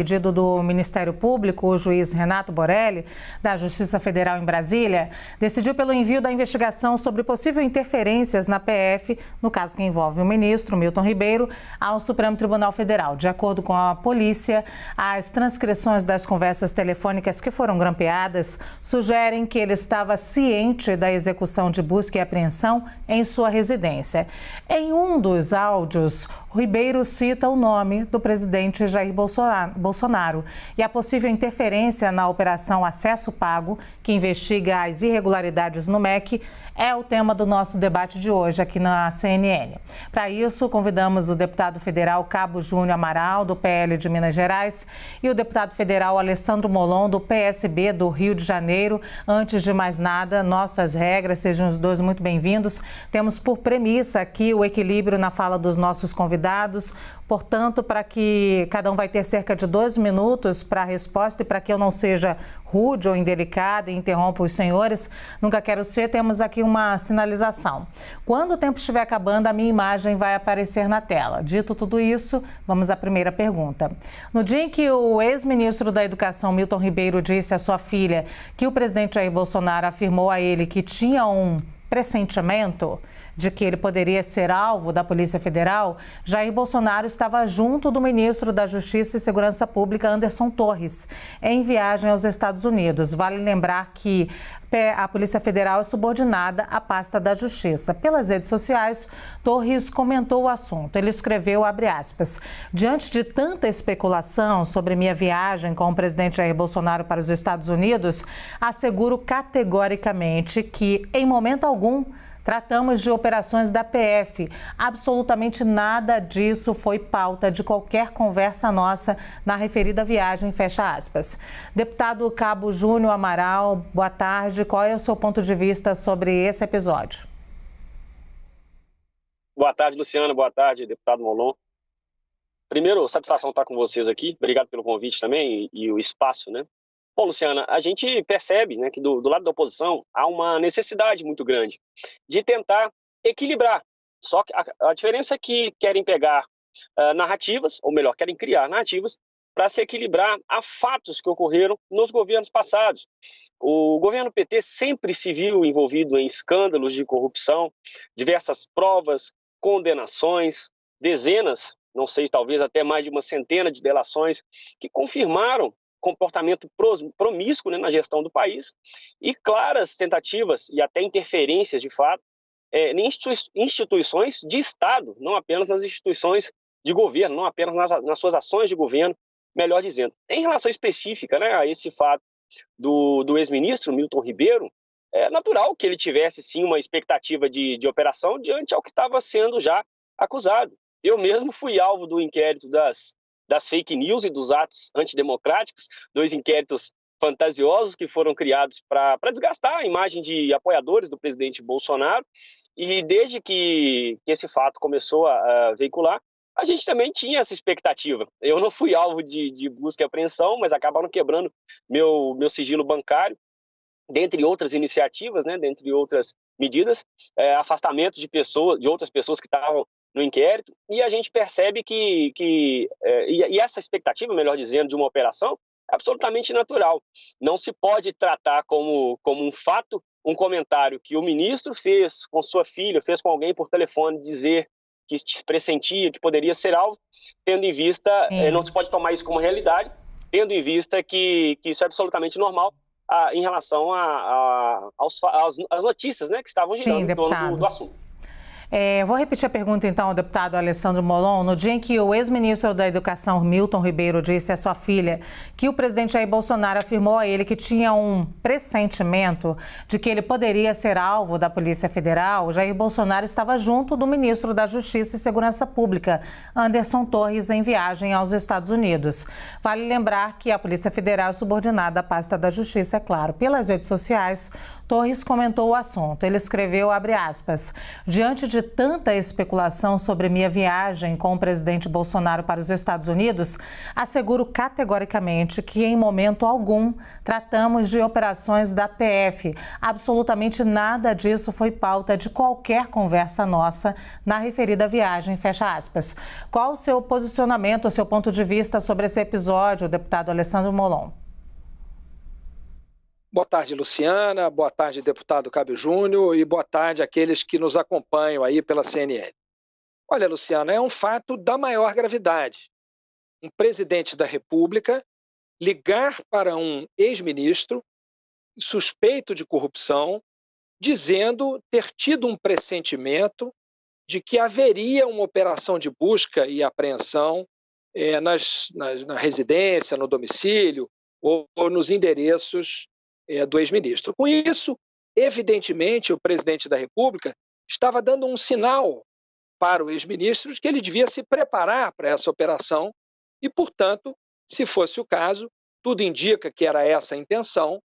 Pedido do Ministério Público, o juiz Renato Borelli, da Justiça Federal em Brasília, decidiu pelo envio da investigação sobre possível interferências na PF, no caso que envolve o ministro Milton Ribeiro, ao Supremo Tribunal Federal. De acordo com a polícia, as transcrições das conversas telefônicas que foram grampeadas sugerem que ele estava ciente da execução de busca e apreensão em sua residência. Em um dos áudios, Ribeiro cita o nome do presidente Jair Bolsonaro e a possível interferência na Operação Acesso Pago, que investiga as irregularidades no MEC, é o tema do nosso debate de hoje aqui na CNN. Para isso, convidamos o deputado federal Cabo Júnior Amaral, do PL de Minas Gerais, e o deputado federal Alessandro Molon, do PSB do Rio de Janeiro. Antes de mais nada, nossas regras, sejam os dois muito bem-vindos. Temos por premissa aqui o equilíbrio na fala dos nossos convidados. Portanto, para que cada um vai ter cerca de 2 minutos para a resposta e para que eu não seja rude ou indelicada e interrompa os senhores, nunca quero ser, temos aqui uma sinalização. Quando o tempo estiver acabando, a minha imagem vai aparecer na tela. Dito tudo isso, vamos à primeira pergunta. No dia em que o ex-ministro da Educação, Milton Ribeiro, disse à sua filha que o presidente Jair Bolsonaro afirmou a ele que tinha um pressentimento de que ele poderia ser alvo da Polícia Federal, Jair Bolsonaro estava junto do ministro da Justiça e Segurança Pública, Anderson Torres, em viagem aos Estados Unidos. Vale lembrar que a Polícia Federal é subordinada à pasta da Justiça. Pelas redes sociais, Torres comentou o assunto. Ele escreveu, abre aspas, diante de tanta especulação sobre minha viagem com o presidente Jair Bolsonaro para os Estados Unidos, asseguro categoricamente que, em momento algum, tratamos de operações da PF. Absolutamente nada disso foi pauta de qualquer conversa nossa na referida viagem, fecha aspas. Deputado Cabo Júnior Amaral, boa tarde. Qual é o seu ponto de vista sobre esse episódio? Boa tarde, Luciana. Boa tarde, deputado Molon. Primeiro, satisfação estar com vocês aqui. Obrigado pelo convite também e o espaço, né? Bom, Luciana, a gente percebe, né, que do lado da oposição há uma necessidade muito grande de tentar equilibrar. Só que a diferença é que querem pegar narrativas, ou melhor, querem criar narrativas para se equilibrar a fatos que ocorreram nos governos passados. O governo PT sempre se viu envolvido em escândalos de corrupção, diversas provas, condenações, dezenas, não sei, talvez até mais de uma centena de delações que confirmaram comportamento promíscuo, né, na gestão do país e claras tentativas e até interferências de fato em instituições de Estado, não apenas nas instituições de governo, não apenas nas suas ações de governo, melhor dizendo. Em relação específica, né, a esse fato do ex-ministro Milton Ribeiro, é natural que ele tivesse sim uma expectativa de operação diante ao que estava sendo já acusado. Eu mesmo fui alvo do inquérito das fake news e dos atos antidemocráticos, 2 inquéritos fantasiosos que foram criados para desgastar a imagem de apoiadores do presidente Bolsonaro. E desde que esse fato começou a veicular, a gente também tinha essa expectativa. Eu não fui alvo de busca e apreensão, mas acabaram quebrando meu sigilo bancário, dentre outras iniciativas, né, dentre outras medidas, afastamento de outras pessoas que estavam no inquérito, e a gente percebe que essa expectativa, melhor dizendo, de uma operação é absolutamente natural. Não se pode tratar como um fato, um comentário que o ministro fez com sua filha, fez com alguém por telefone, dizer que pressentia, que poderia ser alvo, tendo em vista, não se pode tomar isso como realidade, tendo em vista que isso é absolutamente normal em relação às notícias, né, que estavam girando em torno do assunto. Vou repetir a pergunta, então, ao deputado Alessandro Molon. No dia em que o ex-ministro da Educação, Milton Ribeiro, disse à sua filha que o presidente Jair Bolsonaro afirmou a ele que tinha um pressentimento de que ele poderia ser alvo da Polícia Federal, Jair Bolsonaro estava junto do ministro da Justiça e Segurança Pública, Anderson Torres, em viagem aos Estados Unidos. Vale lembrar que a Polícia Federal é subordinada à pasta da Justiça, é claro. Pelas redes sociais, Torres comentou o assunto. Ele escreveu, abre aspas, diante de tanta especulação sobre minha viagem com o presidente Bolsonaro para os Estados Unidos, asseguro categoricamente que em momento algum tratamos de operações da PF. Absolutamente nada disso foi pauta de qualquer conversa nossa na referida viagem, fecha aspas. Qual o seu posicionamento, o seu ponto de vista sobre esse episódio, deputado Alessandro Molon? Boa tarde, Luciana. Boa tarde, deputado Cássio Júnior. E boa tarde àqueles que nos acompanham aí pela CNN. Olha, Luciana, é um fato da maior gravidade. Um presidente da República ligar para um ex-ministro suspeito de corrupção, dizendo ter tido um pressentimento de que haveria uma operação de busca e apreensão na residência, no domicílio ou nos endereços do ex-ministro. Com isso, evidentemente, o presidente da República estava dando um sinal para o ex-ministro de que ele devia se preparar para essa operação e, portanto, se fosse o caso, tudo indica que era essa a intenção,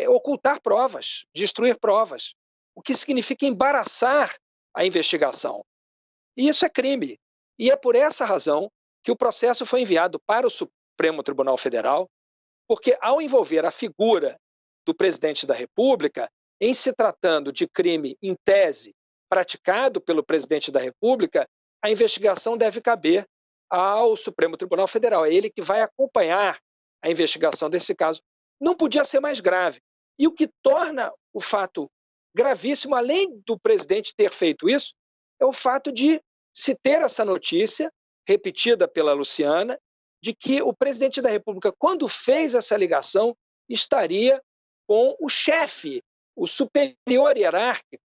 ocultar provas, destruir provas, o que significa embaraçar a investigação. E isso é crime. E é por essa razão que o processo foi enviado para o Supremo Tribunal Federal, porque ao envolver a figura do presidente da República, em se tratando de crime em tese praticado pelo presidente da República, a investigação deve caber ao Supremo Tribunal Federal. É ele que vai acompanhar a investigação desse caso. Não podia ser mais grave. E o que torna o fato gravíssimo, além do presidente ter feito isso, é o fato de se ter essa notícia, repetida pela Luciana, de que o presidente da República, quando fez essa ligação, estaria com o chefe, o superior hierárquico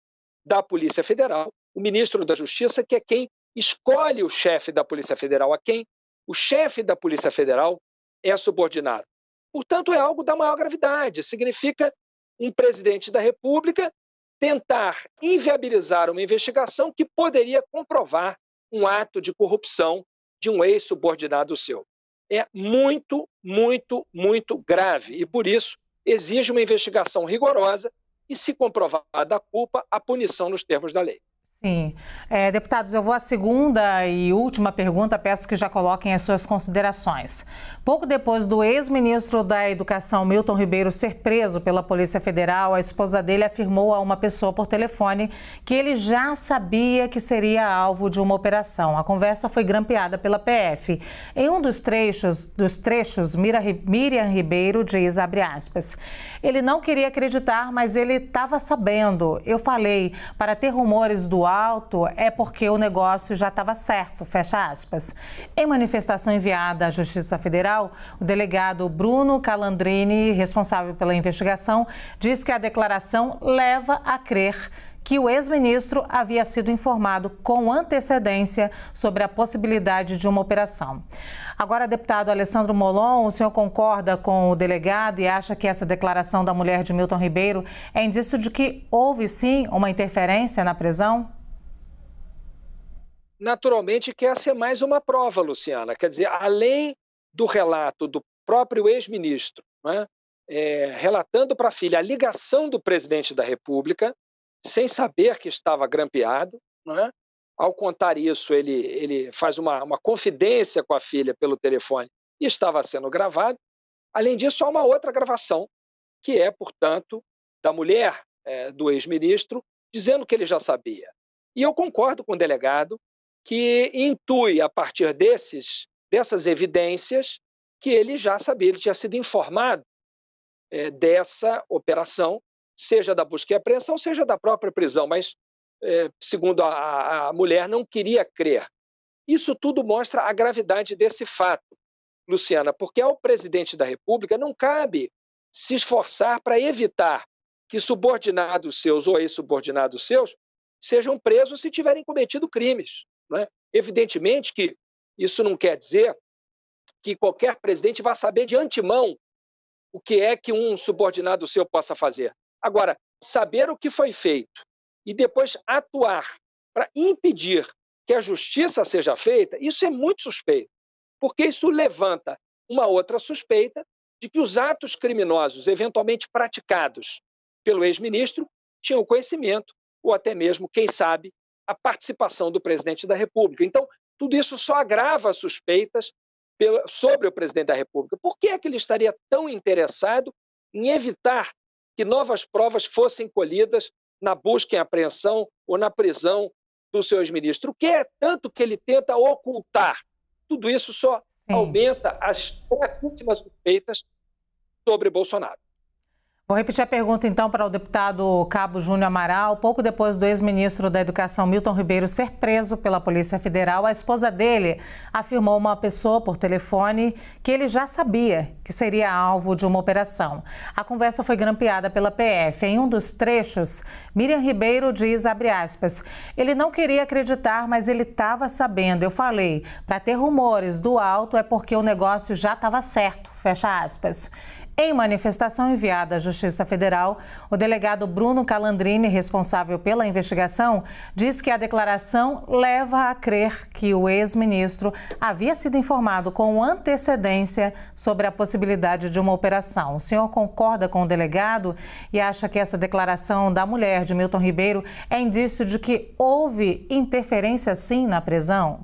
da Polícia Federal, o ministro da Justiça, que é quem escolhe o chefe da Polícia Federal, a quem o chefe da Polícia Federal é subordinado. Portanto, é algo da maior gravidade. Significa um presidente da República tentar inviabilizar uma investigação que poderia comprovar um ato de corrupção de um ex-subordinado seu. É muito, muito, muito grave e, por isso, exige uma investigação rigorosa e, se comprovada a culpa, a punição nos termos da lei. Sim. Deputados, eu vou à segunda e última pergunta, peço que já coloquem as suas considerações. Pouco depois do ex-ministro da Educação, Milton Ribeiro, ser preso pela Polícia Federal, a esposa dele afirmou a uma pessoa por telefone que ele já sabia que seria alvo de uma operação. A conversa foi grampeada pela PF. Em um dos trechos, Miriam Ribeiro diz, abre aspas, ele não queria acreditar, mas ele estava sabendo. Eu falei, para ter rumores do alto é porque o negócio já estava certo, fecha aspas. Em manifestação enviada à Justiça Federal, o delegado Bruno Calandrini, responsável pela investigação, diz que a declaração leva a crer que o ex-ministro havia sido informado com antecedência sobre a possibilidade de uma operação. Agora, deputado Alessandro Molon, o senhor concorda com o delegado e acha que essa declaração da mulher de Milton Ribeiro é indício de que houve, sim, uma interferência na prisão? Naturalmente que essa é mais uma prova, Luciana. Quer dizer, além do relato do próprio ex-ministro, né, relatando para a filha a ligação do presidente da República, sem saber que estava grampeado, né? Ao contar isso, ele faz uma confidência com a filha pelo telefone e estava sendo gravado. Além disso, há uma outra gravação, que é, portanto, da mulher do ex-ministro, dizendo que ele já sabia. E eu concordo com o delegado que intui, a partir dessas evidências, que ele já sabia, ele tinha sido informado dessa operação, seja da busca e apreensão, seja da própria prisão, mas, segundo a mulher, não queria crer. Isso tudo mostra a gravidade desse fato, Luciana, porque ao presidente da República não cabe se esforçar para evitar que subordinados seus ou ex-subordinados seus sejam presos se tiverem cometido crimes. Né? Evidentemente que isso não quer dizer que qualquer presidente vá saber de antemão o que é que um subordinado seu possa fazer. Agora, saber o que foi feito e depois atuar para impedir que a justiça seja feita, isso é muito suspeito, porque isso levanta uma outra suspeita de que os atos criminosos eventualmente praticados pelo ex-ministro tinham conhecimento, ou até mesmo, quem sabe, a participação do presidente da República. Então, tudo isso só agrava as suspeitas sobre o presidente da República. Por que é que ele estaria tão interessado em evitar que novas provas fossem colhidas na busca e apreensão ou na prisão do seu ex-ministro? O que é tanto que ele tenta ocultar? Tudo isso só aumenta as gravíssimas suspeitas sobre Bolsonaro. Vou repetir a pergunta, então, para o deputado Cabo Júnior Amaral. Pouco depois do ex-ministro da Educação, Milton Ribeiro, ser preso pela Polícia Federal, a esposa dele afirmou a uma pessoa por telefone que ele já sabia que seria alvo de uma operação. A conversa foi grampeada pela PF. Em um dos trechos, Miriam Ribeiro diz, abre aspas, ele não queria acreditar, mas ele estava sabendo. Eu falei, para ter rumores do alto é porque o negócio já estava certo, fecha aspas. Em manifestação enviada à Justiça Federal, o delegado Bruno Calandrini, responsável pela investigação, diz que a declaração leva a crer que o ex-ministro havia sido informado com antecedência sobre a possibilidade de uma operação. O senhor concorda com o delegado e acha que essa declaração da mulher de Milton Ribeiro é indício de que houve interferência, sim, na prisão?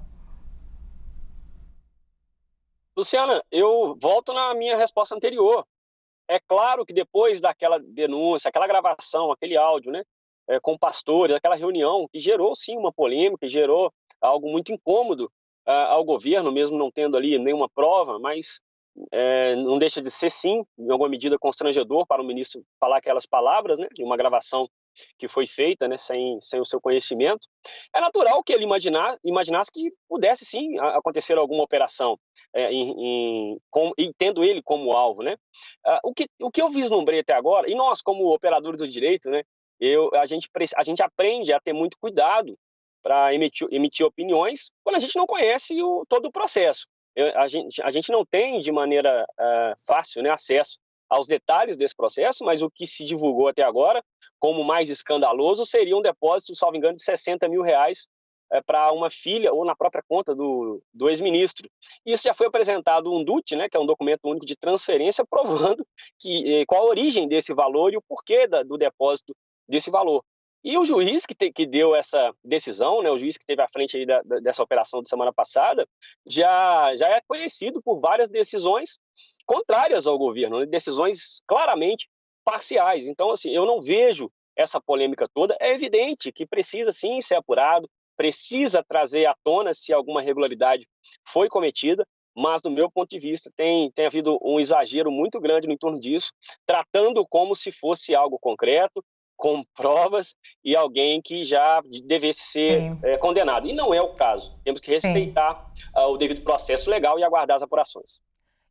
Luciana, eu volto na minha resposta anterior. É claro que depois daquela denúncia, aquela gravação, aquele áudio, né, com pastores, aquela reunião que gerou, sim, uma polêmica, que gerou algo muito incômodo ao governo, mesmo não tendo ali nenhuma prova, mas não deixa de ser, sim, em alguma medida constrangedor para o ministro falar aquelas palavras, né, de uma gravação que foi feita, né, sem o seu conhecimento. É natural que ele imaginasse que pudesse, sim, acontecer alguma operação e tendo ele como alvo, né? O que eu vislumbrei até agora, e nós, como operadores do direito, né, a gente aprende a ter muito cuidado para emitir opiniões quando a gente não conhece todo o processo. A gente não tem, de maneira fácil, né, acesso aos detalhes desse processo, mas o que se divulgou até agora, como mais escandaloso, seria um depósito, salvo engano, de R$60 mil para uma filha ou na própria conta do ex-ministro. Isso já foi apresentado um DUT, né, que é um documento único de transferência, provando qual a origem desse valor e o porquê do depósito desse valor. E o juiz que deu essa decisão, né, o juiz que esteve à frente aí dessa operação de semana passada, já é conhecido por várias decisões contrárias ao governo, né, decisões claramente parciais. Então, assim, eu não vejo essa polêmica toda. É evidente que precisa, sim, ser apurado, precisa trazer à tona se alguma irregularidade foi cometida, mas, do meu ponto de vista, tem havido um exagero muito grande no entorno disso, tratando como se fosse algo concreto, com provas e alguém que já devesse ser condenado. E não é o caso. Temos que respeitar o devido processo legal e aguardar as apurações.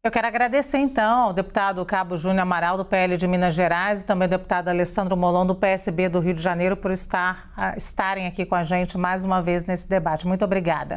Eu quero agradecer, então, ao deputado Cabo Júnior Amaral, do PL de Minas Gerais, e também ao deputado Alessandro Molon, do PSB do Rio de Janeiro, por estarem aqui com a gente mais uma vez nesse debate. Muito obrigada.